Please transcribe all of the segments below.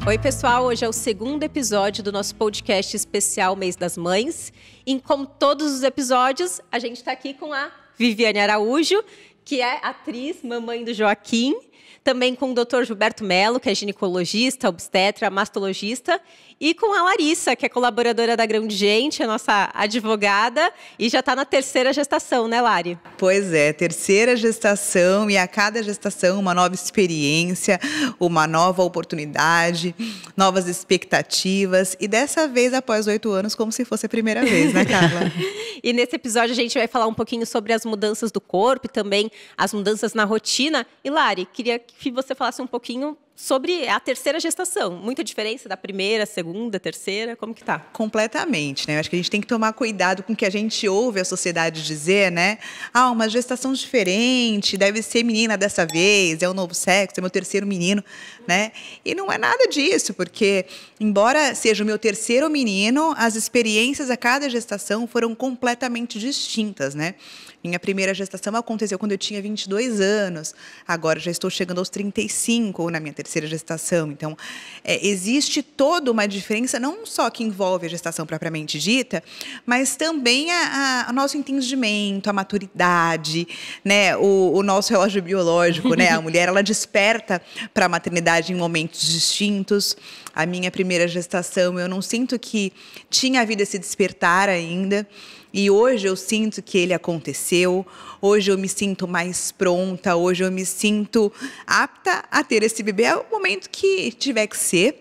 Oi, pessoal. Hoje é o segundo episódio do nosso podcast especial Mês das Mães. E como todos os episódios, a gente está aqui com a Viviane Araújo, que é atriz, mamãe do Joaquim. Também com o Dr. Gilberto Mello, que é ginecologista, obstetra, mastologista. E com a Larissa, que é colaboradora da Grão de Gente, a nossa advogada. E já está na terceira gestação, né, Lari? Pois é, terceira gestação. E a cada gestação uma nova experiência, uma nova oportunidade, novas expectativas. E dessa vez, após 8 anos, como se fosse a primeira vez, né, Carla? E nesse episódio a gente vai falar um pouquinho sobre as mudanças do corpo e também as mudanças na rotina. E Lari, queria que você falasse um pouquinho sobre a terceira gestação. Muita diferença da primeira, segunda, terceira? Como que tá? Completamente, né? Eu acho que a gente tem que tomar cuidado com o que a gente ouve a sociedade dizer, né? Ah, uma gestação diferente, deve ser menina dessa vez, é um novo sexo, é meu terceiro menino, né? E não é nada disso, porque embora seja o meu terceiro menino, as experiências a cada gestação foram completamente distintas, né? Minha primeira gestação aconteceu quando eu tinha 22 anos. Agora já estou chegando aos 35 na minha terceira gestação. Então, existe toda uma diferença, não só que envolve a gestação propriamente dita, mas também o nosso entendimento, a maturidade, né? O nosso relógio biológico, né? A mulher, ela desperta para a maternidade em momentos distintos. A minha primeira gestação, eu não sinto que tinha havido esse despertar ainda. E hoje eu sinto que ele aconteceu, hoje eu me sinto mais pronta, hoje eu me sinto apta a ter esse bebê. É o momento que tiver que ser,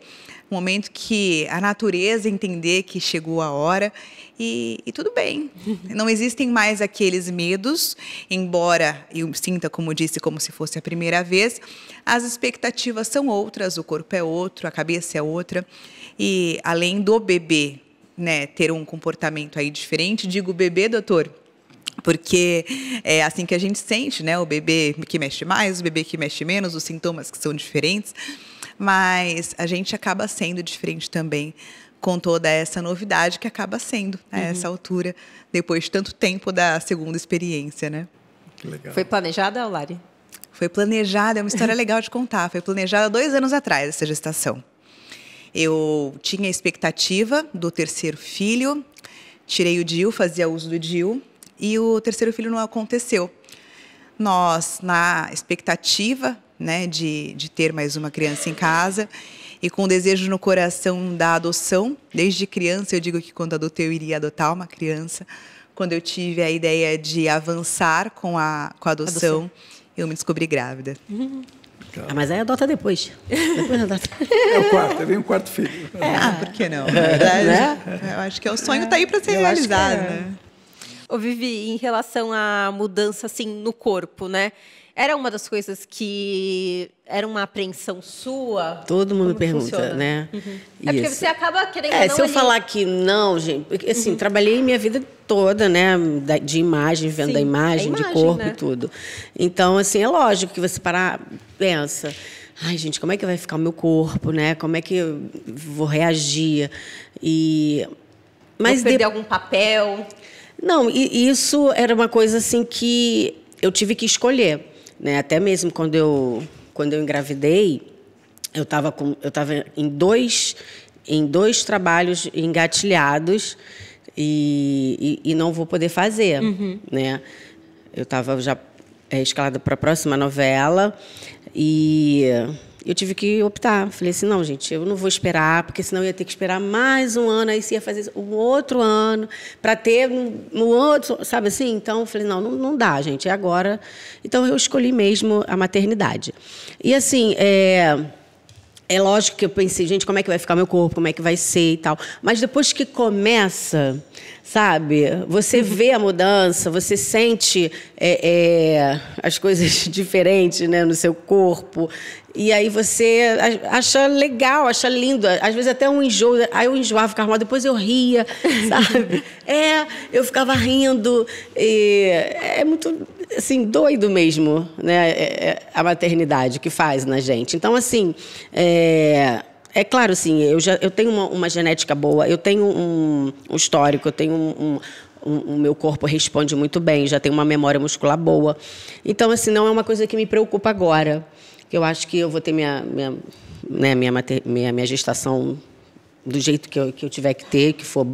o momento que a natureza entender que chegou a hora e tudo bem. Não existem mais aqueles medos, embora eu sinta, como disse, como se fosse a primeira vez, as expectativas são outras, o corpo é outro, a cabeça é outra. E além do bebê, né, ter um comportamento aí diferente, digo bebê, doutor, porque é assim que a gente sente, né, o bebê que mexe mais, o bebê que mexe menos, os sintomas que são diferentes, mas a gente acaba sendo diferente também com toda essa novidade que acaba sendo a essa altura, depois de tanto tempo da segunda experiência, né? Que legal. Foi planejada, Lari? Foi planejada, é uma história legal de contar, foi planejada 2 anos atrás, essa gestação. Eu tinha a expectativa do terceiro filho, tirei o DIU, fazia uso do DIU, e o terceiro filho não aconteceu. Nós, na expectativa, né, de ter mais uma criança em casa, e com o desejo no coração da adoção, desde criança eu digo que quando adotei eu iria adotar uma criança. Quando eu tive a ideia de avançar com a adoção, eu me descobri grávida. Mas aí adota depois. Depois adota. É o quarto, vem um quarto filho. Por que não? Na verdade, Né? eu acho que o sonho está aí para ser realizado, né? Ô, Vivi, em relação à mudança, assim, no corpo, né? Era uma das coisas que era uma apreensão sua? Todo mundo Como pergunta, funciona? né? É porque você acaba querendo ou não se eu ali. falar que não, gente... Porque, assim, trabalhei minha vida toda, né? De imagem, vendo Sim, a imagem, de imagem, corpo né? e tudo. Então, assim, é lógico que você pensa... Ai, gente, como é que vai ficar o meu corpo, né? Como é que eu vou reagir? Mas perder algum papel? Não, e isso era uma coisa assim que eu tive que escolher, né? Até mesmo quando eu engravidei, eu estava em dois trabalhos engatilhados e não vou poder fazer, né? Eu estava já escalada para a próxima novela e eu tive que optar. Falei assim, não, gente, eu não vou esperar, porque senão eu ia ter que esperar mais um ano, aí você ia fazer um outro ano, para ter no outro, sabe assim? Então, eu falei, não dá, gente, é agora. Então, eu escolhi mesmo a maternidade. E, assim, é lógico que eu pensei, gente, como é que vai ficar meu corpo, como é que vai ser e tal. Mas depois que começa, sabe, você vê a mudança, você sente as coisas diferentes, né, no seu corpo. E aí você acha legal, acha lindo. Às vezes até um enjoo. Aí eu enjoava, ficava mal, depois eu ria, sabe? Eu ficava rindo. É muito, assim, doido mesmo, né? A maternidade que faz na gente. Então, assim, é claro, assim, eu tenho uma genética boa, eu tenho um histórico, eu tenho o meu corpo responde muito bem, já tenho uma memória muscular boa. Então, assim, não é uma coisa que me preocupa agora. Eu acho que eu vou ter minha né, minha gestação do jeito que eu tiver que ter, que for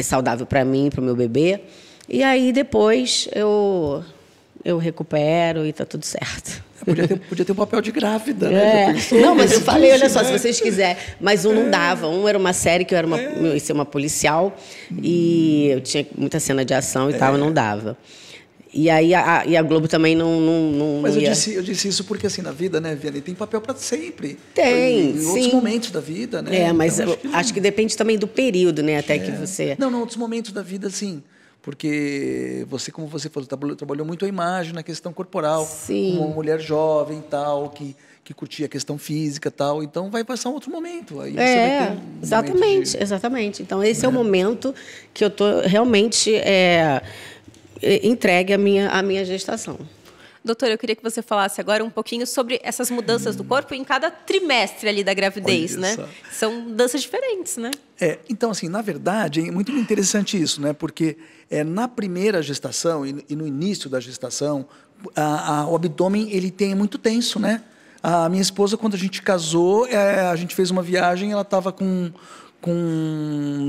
saudável para mim, para o meu bebê. E aí depois eu recupero e está tudo certo. Podia ter um papel de grávida, né? Não, mas eu falei, olha só, se vocês quiserem. Mas não dava. Era uma série que eu ia ser uma policial e eu tinha muita cena de ação e tal, não dava. E aí a Globo também não Mas ia... eu disse isso porque, assim, na vida, né, Vianney, tem papel para sempre. Tem, em sim. outros momentos da vida, né? Mas então, acho que depende também do período, né? Até que você... Não, outros momentos da vida, sim. Porque você, como você falou, trabalhou muito a imagem na questão corporal. Sim. Como uma mulher jovem tal, que curtia a questão física tal. Então, vai passar um outro momento. Aí você vai ter um exatamente. Então, esse é o momento que eu estou realmente entregue à minha gestação. Doutora, eu queria que você falasse agora um pouquinho sobre essas mudanças do corpo em cada trimestre ali da gravidez, né? São mudanças diferentes, né? Então, assim, na verdade, é muito interessante isso, né? Porque na primeira gestação e no início da gestação, o abdômen ele tem muito tenso, né? A minha esposa, quando a gente casou, a gente fez uma viagem, ela estava com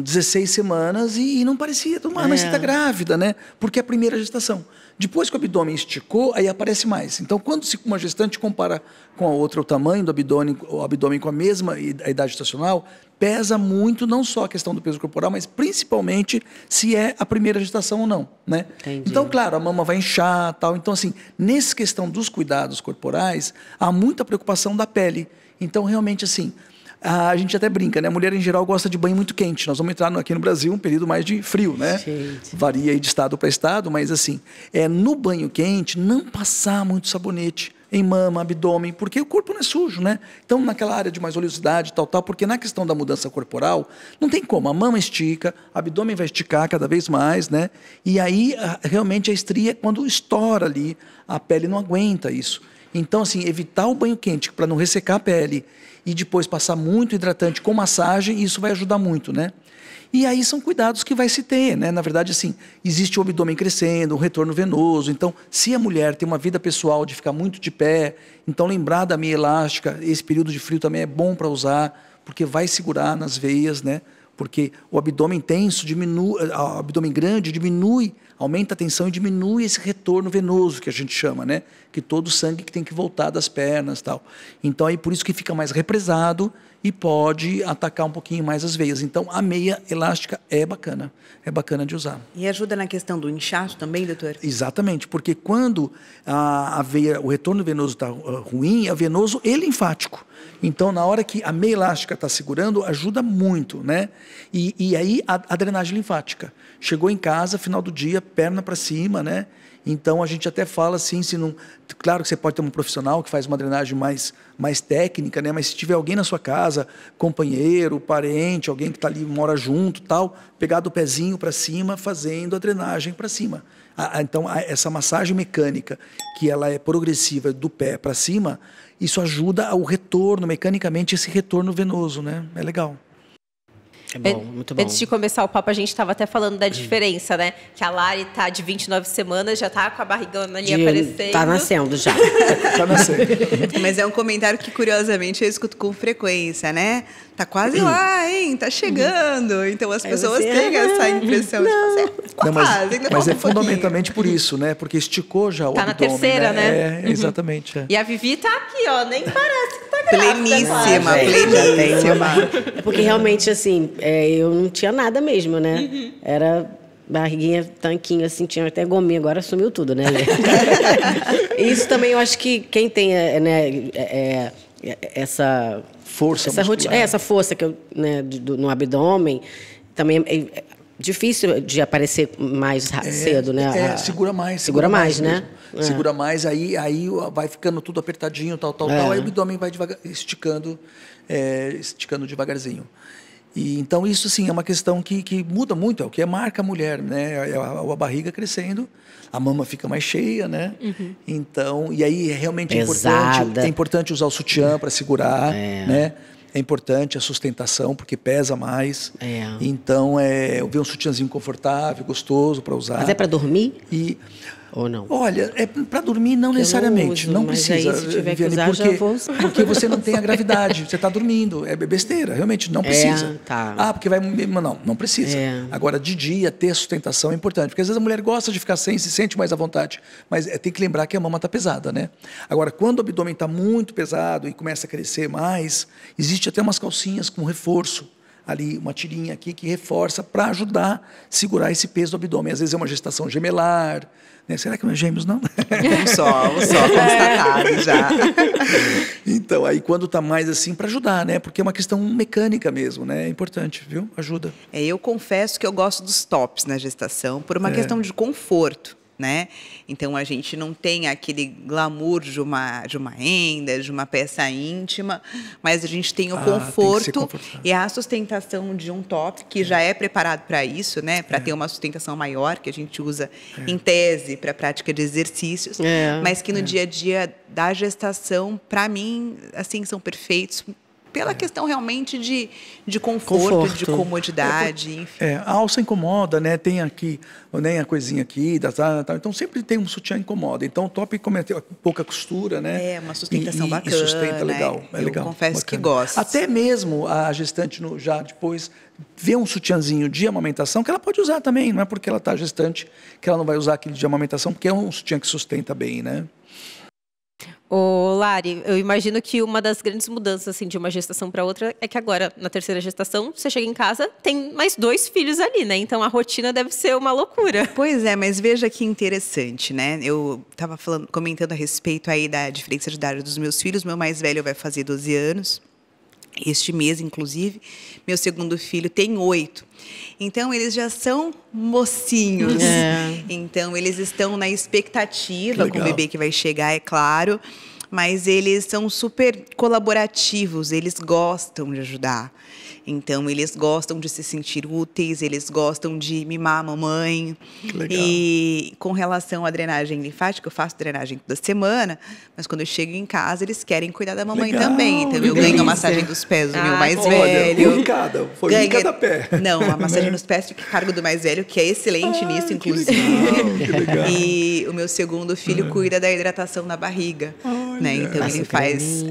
16 semanas e não parecia, mas você está grávida, né? Porque é a primeira gestação. Depois que o abdômen esticou, aí aparece mais. Então, quando uma gestante compara com a outra o tamanho do abdômen com a mesma idade gestacional, pesa muito não só a questão do peso corporal, mas principalmente se é a primeira gestação ou não, né? Entendi. Então, claro, a mama vai inchar, tal. Então, assim, nessa questão dos cuidados corporais, há muita preocupação da pele. Então, realmente, assim, a gente até brinca, né? A mulher, em geral, gosta de banho muito quente. Nós vamos entrar aqui no Brasil um período mais de frio, né? Gente. Varia aí de estado para estado, mas assim, no banho quente, não passar muito sabonete em mama, abdômen, porque o corpo não é sujo, né? Então, naquela área de mais oleosidade, tal, porque na questão da mudança corporal, não tem como. A mama estica, o abdômen vai esticar cada vez mais, né? E aí, realmente, a estria, quando estoura ali, a pele não aguenta isso. Então, assim, evitar o banho quente para não ressecar a pele e depois passar muito hidratante com massagem, isso vai ajudar muito, né? E aí são cuidados que vai se ter, né? Na verdade, assim, existe o abdômen crescendo, o retorno venoso. Então, se a mulher tem uma vida pessoal de ficar muito de pé, então lembrar da meia elástica, esse período de frio também é bom para usar, porque vai segurar nas veias, né? Porque o abdômen tenso diminui, o abdômen grande diminui, aumenta a tensão e diminui esse retorno venoso que a gente chama, né? Que todo o sangue que tem que voltar das pernas, tal. Então aí por isso que fica mais represado e pode atacar um pouquinho mais as veias. Então a meia elástica é bacana de usar. E ajuda na questão do inchaço também, doutor? Exatamente, porque quando a veia, o retorno venoso está ruim, é venoso e linfático. Então, na hora que a meia elástica está segurando, ajuda muito, né? E aí, a drenagem linfática. Chegou em casa, final do dia, perna para cima, né? Então, a gente até fala assim, se não... Claro que você pode ter um profissional que faz uma drenagem mais técnica, né? Mas se tiver alguém na sua casa, companheiro, parente, alguém que está ali, mora junto, tal, pegar do pezinho para cima, fazendo a drenagem para cima. Então, essa massagem mecânica, que ela é progressiva do pé para cima, isso ajuda ao retorno, mecanicamente, esse retorno venoso, né? É legal. É bom, muito bom. Antes de começar o papo, a gente estava até falando da diferença, né? Que a Lari tá de 29 semanas, já tá com a barrigona ali aparecendo. Tá nascendo já. Tá nascendo. Mas é um comentário que, curiosamente, eu escuto com frequência, né? Tá quase lá, hein? Tá chegando. Então, as pessoas têm essa impressão de Não, mas é fundamentalmente por isso, né? Porque esticou já o abdômen. Tá na terceira, né? Exatamente. E a Vivi tá aqui, ó. Nem parece que tá grávida. Pleníssima, pleníssima. Porque realmente, assim, eu não tinha nada mesmo, né? Era barriguinha, tanquinho, assim, tinha até gominha, agora sumiu tudo, né? Isso também eu acho que quem tem, né, essa força muscular. Essa força que né, no abdômen, também é difícil de aparecer mais cedo, né? Segura mais. Segura mais, né? Segura mais, aí vai ficando tudo apertadinho, tal, aí o abdômen vai esticando devagarzinho. E, então, isso, sim, é uma questão que muda muito, é o que marca a mulher, né? A barriga crescendo, a mama fica mais cheia, né? Então, e aí realmente é importante usar o sutiã para segurar, né? É importante a sustentação, porque pesa mais. Então, ver um sutiãzinho confortável, gostoso para usar. Mas é para dormir? Ou não? Olha, para dormir não necessariamente, uso, não mas precisa, aí, se tiver que Viviane, usar, já vou usar. porque você não tem a gravidade, você está dormindo, é besteira, realmente não precisa. Tá. Ah, porque vai, não precisa. Agora, de dia, ter a sustentação é importante, porque às vezes a mulher gosta de ficar sem, se sente mais à vontade, mas tem que lembrar que a mama está pesada, né? Agora, quando o abdômen está muito pesado e começa a crescer mais, existe até umas calcinhas com reforço, ali uma tirinha aqui que reforça para ajudar a segurar esse peso do abdômen. Às vezes é uma gestação gemelar, né? Será que não é gêmeos, não? Um só constatado já. Então, aí quando está mais assim, para ajudar, né? Porque é uma questão mecânica mesmo, né? É importante, viu? Ajuda. Eu confesso que eu gosto dos tops na gestação por uma questão de conforto, né? Então a gente não tem aquele glamour de uma renda, de uma peça íntima, mas a gente tem o conforto e a sustentação de um top que já é preparado para isso, né? Para ter uma sustentação maior, que a gente usa em tese para prática de exercícios, mas que no dia a dia da gestação, para mim, assim, são perfeitos. Pela questão realmente de conforto, de comodidade, enfim. A alça incomoda, né? Tem aqui, nem a coisinha aqui, então sempre tem um sutiã incomoda. Então o top tem pouca costura, né? É, uma sustentação bacana. E sustenta legal. É legal. Eu confesso bacana. que gosto. Até mesmo a gestante já depois vê um sutiãzinho de amamentação que ela pode usar também, não é porque ela está gestante que ela não vai usar aquele de amamentação, porque é um sutiã que sustenta bem, né? Ô, Lari, eu imagino que uma das grandes mudanças assim, de uma gestação para outra é que agora, na terceira gestação, você chega em casa, tem mais 2 filhos ali, né? Então, a rotina deve ser uma loucura. Pois é, mas veja que interessante, né? Eu estava comentando a respeito aí da diferença de idade dos meus filhos. Meu mais velho vai fazer 12 anos. Este mês, inclusive. Meu segundo filho tem 8. Então, eles já são mocinhos. Então, eles estão na expectativa com o bebê que vai chegar, é claro. Mas eles são super colaborativos, eles gostam de ajudar. Então, eles gostam de se sentir úteis, eles gostam de mimar a mamãe. Que legal. E com relação à drenagem linfática, eu faço drenagem toda semana, mas quando eu chego em casa, eles querem cuidar da mamãe também. Então, eu ganho a massagem dos pés do meu mais velho. Foi em cada pé. Não, a massagem nos pés fica a cargo do mais velho, que é excelente nisso, inclusive. Que legal. E o meu segundo filho cuida da hidratação na barriga. Né? Então,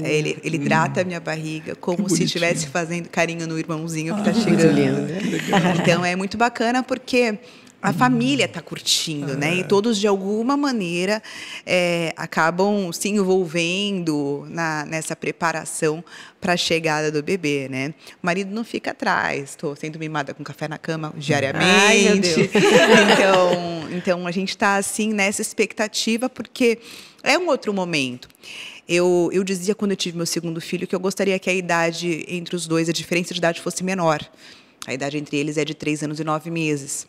ele hidrata a minha barriga como se estivesse fazendo carinho no irmãozinho que está chegando. Então, é muito bacana porque a família está curtindo, né? E todos, de alguma maneira, acabam se envolvendo nessa preparação para a chegada do bebê, né? O marido não fica atrás. Estou sendo mimada com café na cama diariamente. Ai, meu Deus. Então, a gente está, assim, nessa expectativa, porque é um outro momento. Eu dizia, quando eu tive meu segundo filho, que eu gostaria que a idade entre os dois, a diferença de idade fosse menor. A idade entre eles é de 3 anos e 9 meses.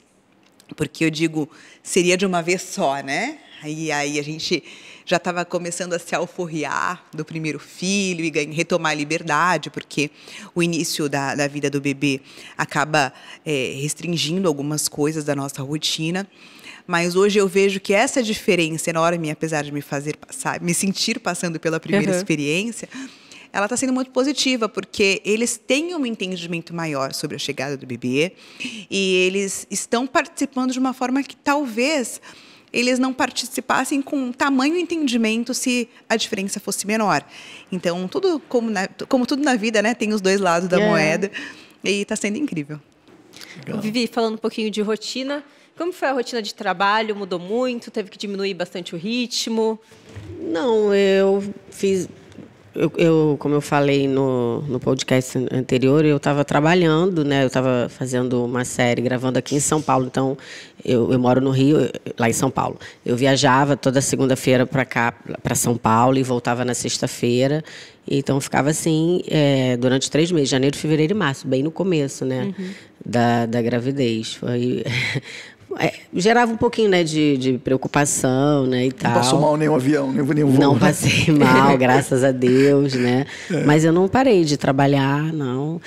Porque eu digo, seria de uma vez só, né? Aí a gente já estava começando a se alforriar do primeiro filho e retomar a liberdade, porque o início da vida do bebê acaba restringindo algumas coisas da nossa rotina. Mas hoje eu vejo que essa diferença enorme, apesar de me sentir passando pela primeira experiência, ela está sendo muito positiva, porque eles têm um entendimento maior sobre a chegada do bebê e eles estão participando de uma forma que talvez eles não participassem com tamanho entendimento se a diferença fosse menor. Então, tudo como tudo na vida, né, tem os dois lados da moeda e está sendo incrível. Legal. Vivi, falando um pouquinho de rotina, como foi a rotina de trabalho? Mudou muito? Teve que diminuir bastante o ritmo? Não, eu fiz... como eu falei no podcast anterior, eu estava trabalhando, né? Eu estava fazendo uma série, gravando aqui em São Paulo. Então, eu moro no Rio, lá em São Paulo. Eu viajava toda segunda-feira para cá, para São Paulo, e voltava na sexta-feira. Então, ficava assim durante 3 meses, janeiro, fevereiro e março, bem no começo, né? Da gravidez. Foi... gerava um pouquinho, né, de preocupação, né, e tal. Não passou mal nenhum avião, nenhum voo. Não passei mal, graças a Deus, né. Mas eu não parei de trabalhar, não.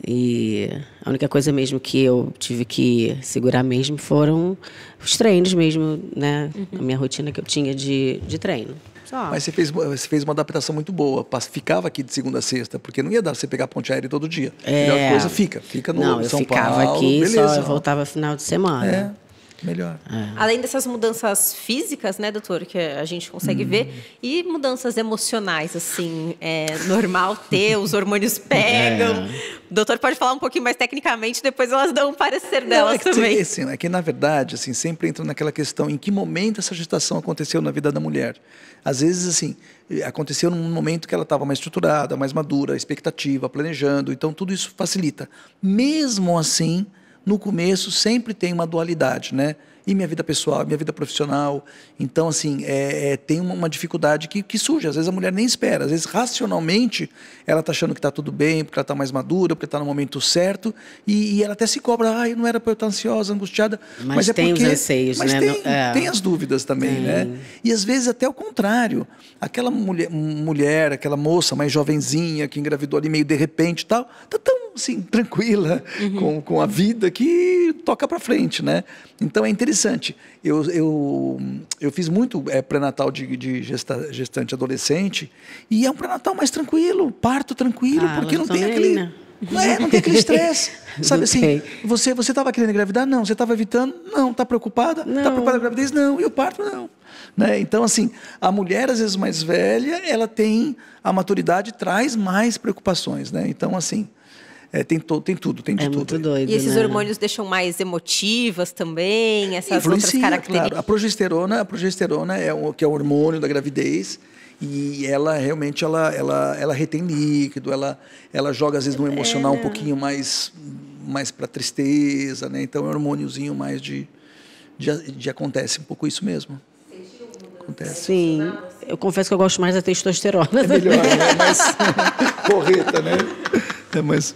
E a única coisa mesmo que eu tive que segurar mesmo foram os treinos mesmo, né, a minha rotina que eu tinha de treino. Só. Mas você fez uma adaptação muito boa. Ficava aqui de segunda a sexta, porque não ia dar pra você pegar a ponte aérea todo dia. A melhor coisa fica no São Paulo. Não, eu ficava aqui, beleza. Só eu voltava final de semana. melhor. Além dessas mudanças físicas, né, doutor, que a gente consegue ver, e mudanças emocionais, assim, é normal ter, os hormônios pegam. O doutor pode falar um pouquinho mais tecnicamente, depois elas dão um parecer delas também. Assim, é que, na verdade, assim, sempre entra naquela questão, em que momento essa gestação aconteceu na vida da mulher. Às vezes, assim, aconteceu num momento que ela estava mais estruturada, mais madura, expectativa, planejando, então tudo isso facilita. Mesmo assim, no começo sempre tem uma dualidade, né? E minha vida pessoal, minha vida profissional. Então, assim, tem uma dificuldade que surge. Às vezes a mulher nem espera. Às vezes, racionalmente, ela está achando que está tudo bem, porque ela está mais madura, porque está no momento certo. E ela até se cobra. Ai, não era para eu estar ansiosa, angustiada. Mas é tem porque, os anseios, mas né? Tem as dúvidas também, né? E às vezes até o contrário. Aquela mulher, aquela moça mais jovenzinha, que engravidou ali meio de repente e tal, está tão, assim, tranquila com a vida que toca para frente, né? Então, é interessante. Eu fiz muito pré-natal de gestante adolescente e é um pré-natal mais tranquilo, parto tranquilo, porque não tem aquele... Né? Não tem aquele estresse. Sabe assim, você estava querendo engravidar? Não. Você estava evitando? Não. Está preocupada? Está preocupada com a gravidez? Não. E o parto? Não. Né? Então, assim, a mulher, às vezes mais velha, ela tem a maturidade, traz mais preocupações. Né? Então, assim... tem tudo. É muito doido, e esses né? hormônios deixam mais emotivas também, essas outras características. Claro. A progesterona que é o hormônio da gravidez, e ela realmente ela retém líquido, ela joga às vezes no emocional um pouquinho mais para tristeza, né? Então é um hormôniozinho mais de acontece um pouco isso mesmo. Acontece. Sim, eu confesso que eu gosto mais da testosterona. É melhor, né? Mais correta, né? É mais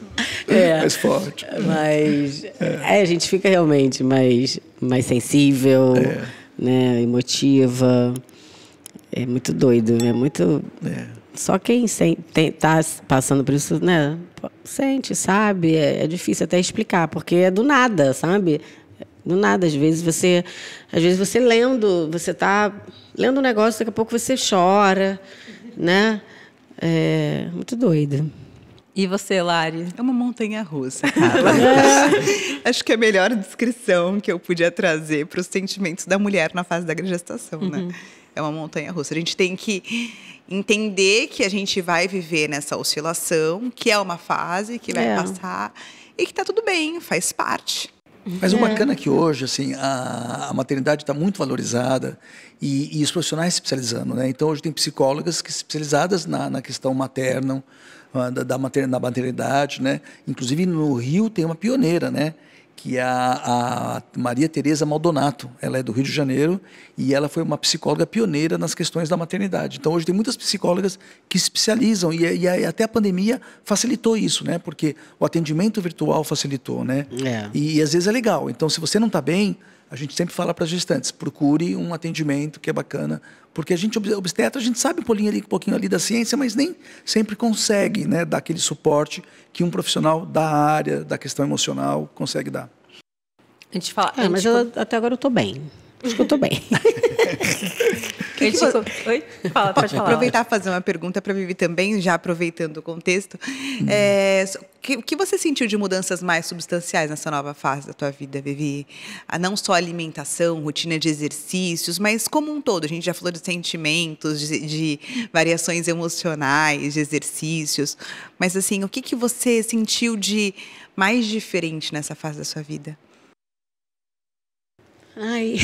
forte. Mas a gente fica realmente mais sensível, né? Emotiva. É muito doido, é muito... Só quem está passando por isso, né? Sente, sabe? É difícil até explicar, porque é do nada, sabe? Do nada, às vezes você lendo, você está lendo um negócio, daqui a pouco você chora, né? É muito doido. E você, Lari? É uma montanha-russa, Carla. Acho que é a melhor descrição que eu podia trazer para os sentimentos da mulher na fase da gestação, né? É uma montanha-russa. A gente tem que entender que a gente vai viver nessa oscilação, que é uma fase que vai passar e que está tudo bem, faz parte. Mas o bacana é que hoje, assim, a maternidade está muito valorizada e os profissionais se especializando, né? Então, hoje tem psicólogas que especializadas na questão materna, da maternidade, né? Inclusive, no Rio tem uma pioneira, né? Que é a Maria Tereza Maldonato. Ela é do Rio de Janeiro e ela foi uma psicóloga pioneira nas questões da maternidade. Então, hoje tem muitas psicólogas que se especializam e até a pandemia facilitou isso, né? Porque o atendimento virtual facilitou, né? E às vezes é legal. Então, se você não está bem, a gente sempre fala para as gestantes, procure um atendimento que é bacana, porque a gente, obstetra, a gente sabe um pouquinho ali da ciência, mas nem sempre consegue, né, dar aquele suporte que um profissional da área, da questão emocional, consegue dar. A gente fala... mas até agora eu estou bem. Acho que eu estou bem. Oi? Pode falar. Aproveitar e fazer uma pergunta para a Vivi também, já aproveitando o contexto. O que você sentiu de mudanças mais substanciais nessa nova fase da tua vida, Vivi? Não só alimentação, rotina de exercícios, mas como um todo. A gente já falou de sentimentos, de variações emocionais, de exercícios. Mas, assim, o que você sentiu de mais diferente nessa fase da sua vida? Ai...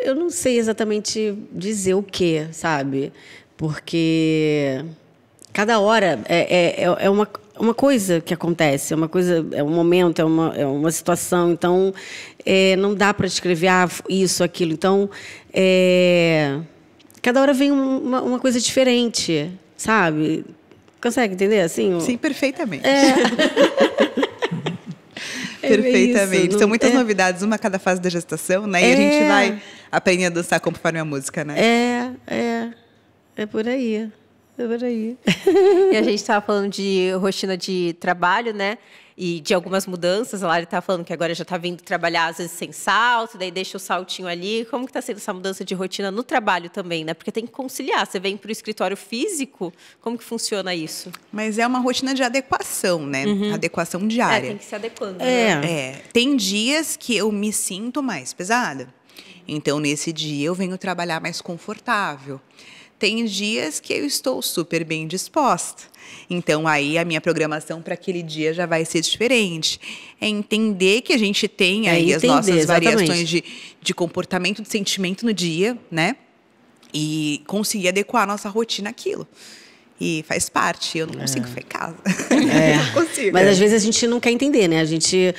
eu não sei exatamente dizer o que, sabe? Porque cada hora é uma coisa que acontece, é um momento, é uma situação. Então, não dá para descrever isso, aquilo. Então, cada hora vem uma coisa diferente, sabe? Consegue entender assim? Sim, perfeitamente. Perfeitamente. Isso, são muitas novidades, uma a cada fase da gestação, né? E a gente vai aprender a dançar conforme a música, né? É por aí. por aí. E a gente estava falando de rotina de trabalho, né? E de algumas mudanças. A Lari estava falando que agora já está vindo trabalhar, às vezes, sem salto, daí deixa o saltinho ali. Como que está sendo essa mudança de rotina no trabalho também, né? Porque tem que conciliar. Você vem para o escritório físico, como que funciona isso? Mas é uma rotina de adequação, né? Adequação diária. Tem que se adequando. Né? Tem dias que eu me sinto mais pesada. Então, nesse dia, eu venho trabalhar mais confortável. Tem dias que eu estou super bem disposta. Então, aí, a minha programação para aquele dia já vai ser diferente. É entender que a gente tem aí as nossas variações de comportamento, de sentimento no dia, né? E conseguir adequar a nossa rotina àquilo. E faz parte. Eu não consigo ficar em casa. Não consigo. Mas às vezes a gente não quer entender, né? A gente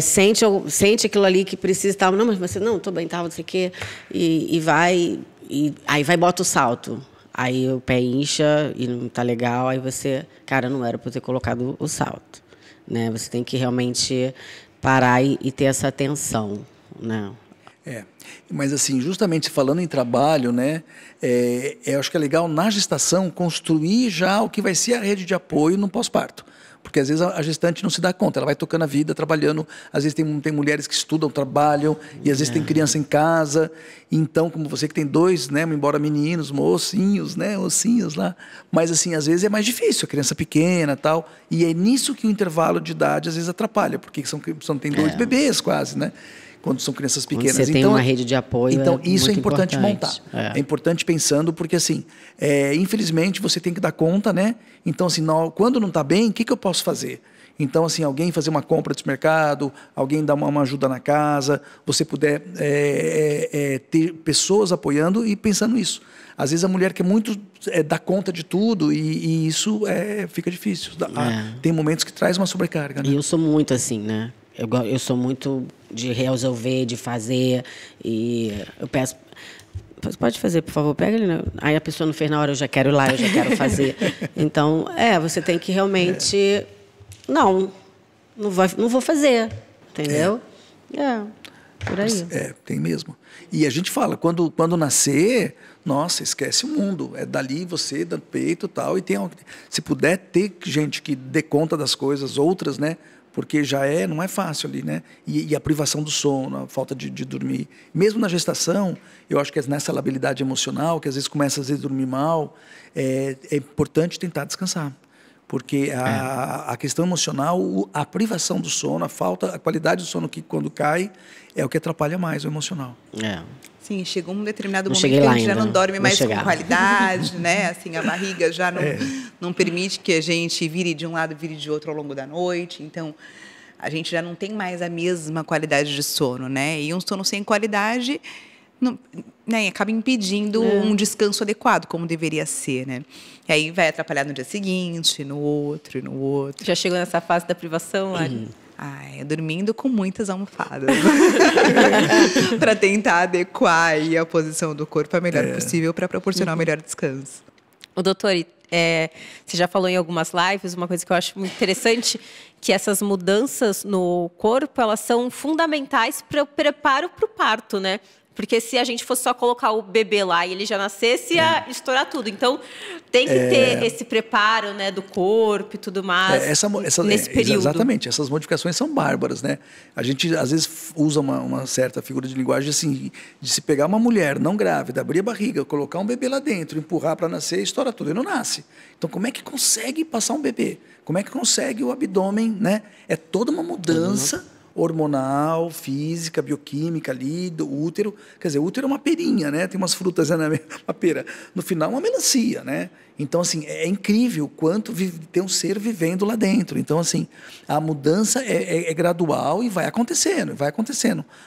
sente aquilo ali que precisa e tal. Não, mas você, não, tô bem, tal, não sei o quê. E vai... E aí vai e bota o salto. Aí o pé incha e não tá legal. Aí você... Cara, não era para eu ter colocado o salto. Né? Você tem que realmente parar e ter essa atenção. Né? Mas assim, justamente falando em trabalho, né, eu acho que é legal na gestação construir já o que vai ser a rede de apoio no pós-parto. Porque às vezes a gestante não se dá conta, ela vai tocando a vida, trabalhando, às vezes tem mulheres que estudam, trabalham, e às vezes tem criança em casa. Então, como você que tem 2, né, embora meninos, mocinhos, né, ossinhos lá, mas assim, às vezes é mais difícil, a criança pequena, tal, e é nisso que o intervalo de idade às vezes atrapalha, porque tem 2 bebês quase, né? Quando são crianças pequenas. Quando você tem uma rede de apoio, então isso é muito importante montar. É importante pensando, porque assim, infelizmente você tem que dar conta, né? Então assim, quando não está bem, o que eu posso fazer? Então assim, alguém fazer uma compra de mercado, alguém dar uma ajuda na casa, você puder ter pessoas apoiando e pensando nisso. Às vezes a mulher quer muito dar conta de tudo e isso fica difícil. Tem momentos que traz uma sobrecarga. Né? E eu sou muito assim, né? Eu sou muito de resolver, de fazer. E eu peço... Você pode fazer, por favor? Pega ele. Né? Aí a pessoa não fez na hora, eu já quero ir lá, eu já quero fazer. Então, você tem que realmente... Não vou fazer. Entendeu? Por aí. Tem mesmo. E a gente fala, quando nascer... Nossa, esquece o mundo. É dali você, do peito e tal. E se puder ter gente que dê conta das coisas, outras, né? Porque não é fácil ali, né? E a privação do sono, a falta de dormir. Mesmo na gestação, eu acho que é nessa labilidade emocional, que às vezes começa a dormir mal, é importante tentar descansar. Porque a questão emocional, a privação do sono, a qualidade do sono que quando cai, é o que atrapalha mais o emocional. Sim, chegou um determinado momento que a gente já não dorme mais com qualidade, né? Assim, a barriga já não permite que a gente vire de um lado, vire de outro ao longo da noite. Então, a gente já não tem mais a mesma qualidade de sono, né? E um sono sem qualidade acaba impedindo um descanso adequado, como deveria ser, né? E aí vai atrapalhar no dia seguinte, no outro, e no outro. Já chegou nessa fase da privação, Lari? Dormindo com muitas almofadas. Para tentar adequar aí a posição do corpo a melhor possível para proporcionar o melhor descanso. O doutor, você já falou em algumas lives, uma coisa que eu acho muito interessante, que essas mudanças no corpo, elas são fundamentais para o preparo para o parto, né? Porque se a gente fosse só colocar o bebê lá e ele já nascesse, ia estourar tudo. Então, tem que ter esse preparo, né, do corpo e tudo mais nesse período. Exatamente. Essas modificações são bárbaras, né? A gente, às vezes, usa uma certa figura de linguagem assim, de se pegar uma mulher não grávida, abrir a barriga, colocar um bebê lá dentro, empurrar para nascer, estoura tudo. Ele não nasce. Então, como é que consegue passar um bebê? Como é que consegue o abdômen, né? É toda uma mudança hormonal, física, bioquímica ali, do útero. Quer dizer, o útero é uma perinha, né? Tem umas frutas, né? Uma pera. No final, uma melancia, né? Então, assim, é incrível quanto tem um ser vivendo lá dentro. Então, assim, a mudança é gradual e vai acontecendo,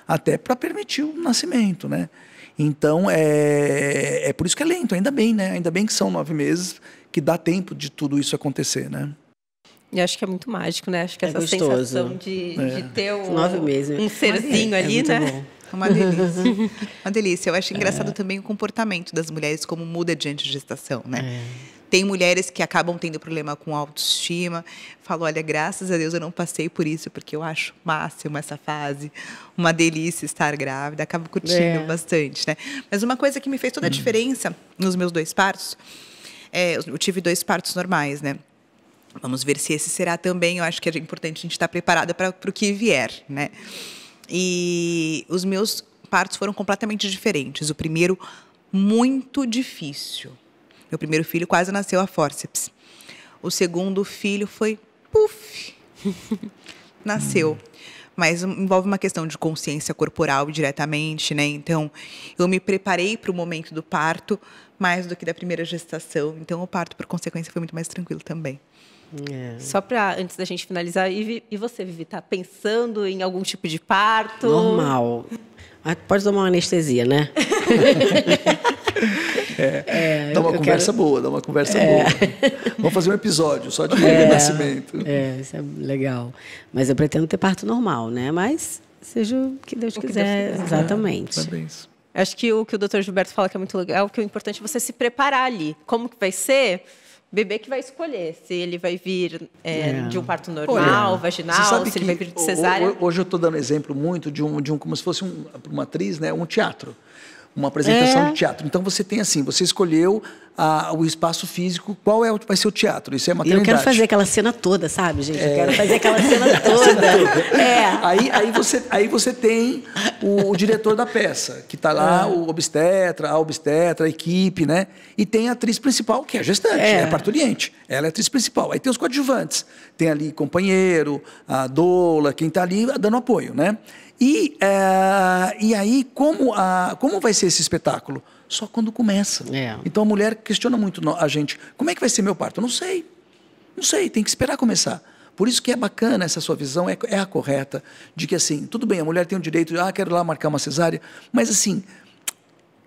até para permitir o nascimento, né? Então, é por isso que é lento, ainda bem, né? Ainda bem que são 9 meses, que dá tempo de tudo isso acontecer, né? E acho que é muito mágico, né? Acho que essa gostoso. Sensação de ter 9 meses. Um serzinho ali, né? Bom. Uma delícia. Uma delícia. Eu acho engraçado também o comportamento das mulheres, como muda diante de gestação, né? Tem mulheres que acabam tendo problema com autoestima. Falo, olha, graças a Deus eu não passei por isso, porque eu acho máximo essa fase. Uma delícia estar grávida. Acabo curtindo bastante, né? Mas uma coisa que me fez toda a diferença nos meus 2 partos eu tive 2 partos normais, né? Vamos ver se esse será também. Eu acho que é importante a gente estar preparada para o que vier, né? E os meus partos foram completamente diferentes. O primeiro, muito difícil. Meu primeiro filho quase nasceu a fórceps. O segundo filho foi, puf, nasceu. Mas envolve uma questão de consciência corporal diretamente, né? Então, eu me preparei para o momento do parto mais do que da primeira gestação. Então, o parto, por consequência, foi muito mais tranquilo também. Só para, antes da gente finalizar, e você, Vivi, tá pensando em algum tipo de parto? Normal. Pode tomar uma anestesia, né? Dá uma conversa boa, dá uma conversa boa. Vamos fazer um episódio só de nascimento. Isso é legal. Mas eu pretendo ter parto normal, né? Mas seja o que Deus quiser. Exatamente. Parabéns. Acho que o Dr. Gilberto fala que é muito legal, que o importante é você se preparar ali. Como que vai ser? Bebê que vai escolher se ele vai vir de um parto normal, vaginal, se ele vai vir de cesárea. Hoje eu estou dando exemplo muito de um como se fosse uma atriz, né, um teatro, uma apresentação de teatro. Então você tem assim, você escolheu o espaço físico, qual vai ser o teatro? Isso é maternidade. Eu quero fazer aquela cena toda, sabe, gente? Eu quero fazer aquela cena toda. Aí você tem o diretor da peça, que está lá, o obstetra, a equipe, né? E tem a atriz principal, que é a gestante, é a parturiente. Ela é a atriz principal. Aí tem os coadjuvantes. Tem ali companheiro, a doula, quem está ali dando apoio, né? E aí, como vai ser esse espetáculo? Só quando começa. Então a mulher questiona muito a gente. Como é que vai ser meu parto? Eu não sei. Não sei, tem que esperar começar. Por isso que é bacana essa sua visão, é a correta, de que assim, tudo bem, a mulher tem o direito de, quero lá marcar uma cesárea, mas assim,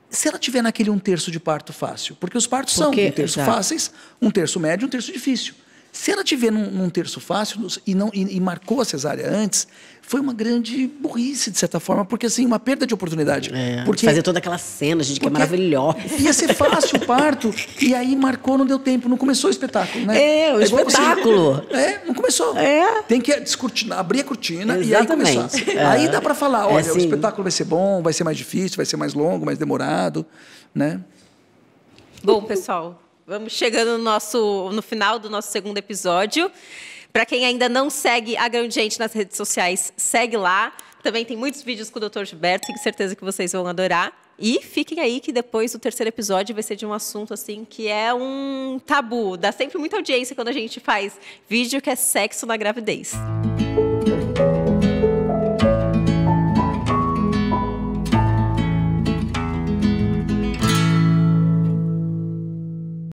se ela tiver naquele 1/3 de parto fácil, porque os partos são 1/3 fáceis, 1/3 médio, 1/3 difícil. Se ela tiver num 1/3 fácil e marcou a cesárea antes, foi uma grande burrice, de certa forma, porque assim, uma perda de oportunidade. Porque fazer toda aquela cena, gente, que é maravilhosa. Ia ser fácil o parto, e aí marcou, não deu tempo, não começou o espetáculo, né? O espetáculo. Não começou. Tem que descortinar, abrir a cortina e aí começar. Aí dá para falar, olha, o espetáculo vai ser bom, vai ser mais difícil, vai ser mais longo, mais demorado, né? Bom, pessoal, vamos chegando no final do nosso segundo episódio. Para quem ainda não segue a Grande Gente nas redes sociais, segue lá. Também tem muitos vídeos com o Dr. Gilberto, tenho certeza que vocês vão adorar. E fiquem aí que depois o terceiro episódio vai ser de um assunto assim que é um tabu. Dá sempre muita audiência quando a gente faz vídeo que é sexo na gravidez.